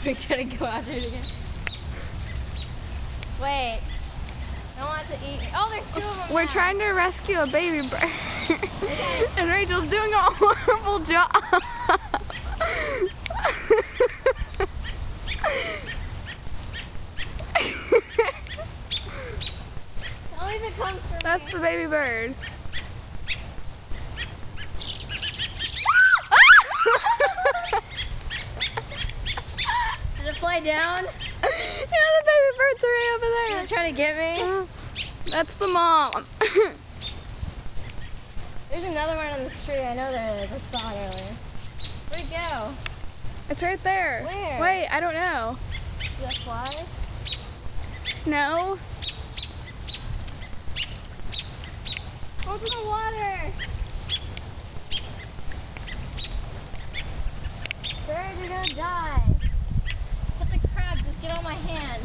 We're trying to go after it again. Wait. I don't want it to eat me. Oh, there's 2 of them. We're trying to rescue a baby bird. And Rachel's doing a horrible job. Only if it comes for That's me. the baby bird. Did it fly down? Yeah, the baby birds are right over there. Did it try to get me? That's the mom. There's another one on the tree. I know there is. I saw it earlier. Where'd it go? It's right there. Where? Wait, I don't know. Did that fly? No. Go to the water. Bird, you're gonna die. Put the crab, just get on my hand.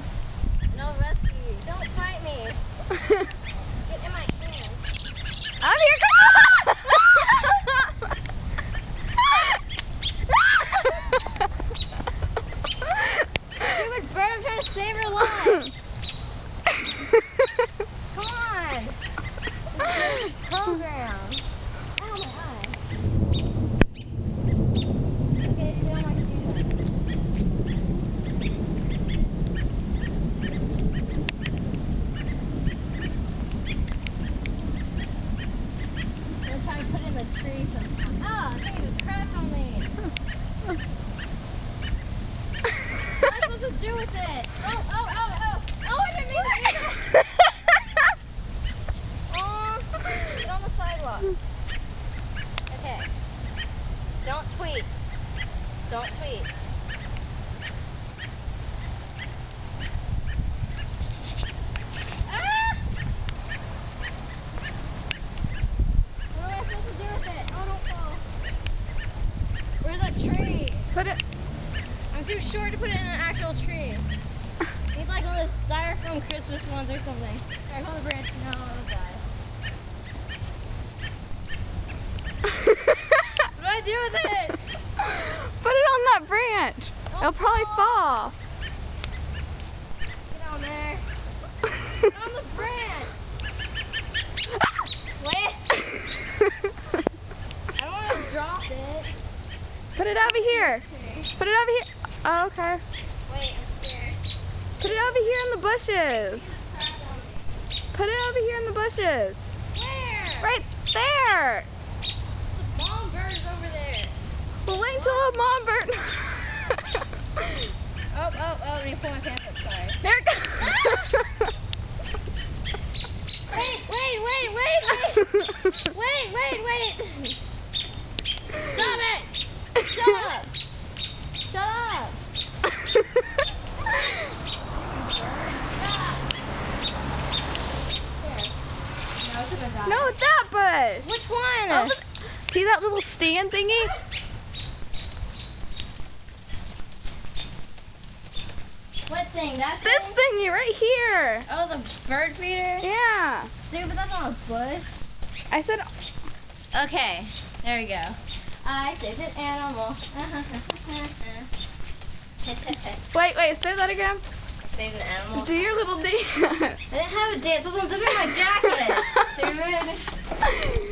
And I'll rescue you. Don't fight me. Get in my hand. I'm here. Stupid bird, I'm trying to save her life. Come on. Program. Ow, my eye. Okay, sit on my shoes. I'm gonna try and put it in the tree sometime. Oh, I think it just crapped on me. What am I supposed to do with it? Oh, oh, oh, oh. Oh, I didn't mean that. Oh, get on the sidewalk. Okay. Don't tweet. Don't tweet. Ah! What am I supposed to do with it? Oh, don't fall. Where's that tree? Put it. I'm too short to put it in an actual tree. Need like one of those styrofoam Christmas ones or something. Alright, hold the branch. No, it'll die. What do I do with it? Put it on that branch. It'll probably fall. Get on there. Get on the branch. Wait. I don't want to drop it. Put it over here. Put it over here. Oh, okay. Wait, I'm scared. Put it over here in the bushes. Crap on me. Put it over here in the bushes. Where? Right there. The mom bird's over there. Well, wait until a mom bird. Oh, oh, oh, let me pull my pants up, sorry. There it goes. Wait. Wait. Stop it. Shut up. Shut up. No, that bush. Which one? Over see that little stand thingy? What thing? That This thing? thingy right here. Oh, the bird feeder? Yeah. Dude, but that's not a bush. I said, Okay, there we go. I saved an animal. wait, say that again. Saved an animal. Do your little dance. I didn't have a dance. I was unzipping my jacket. Stupid.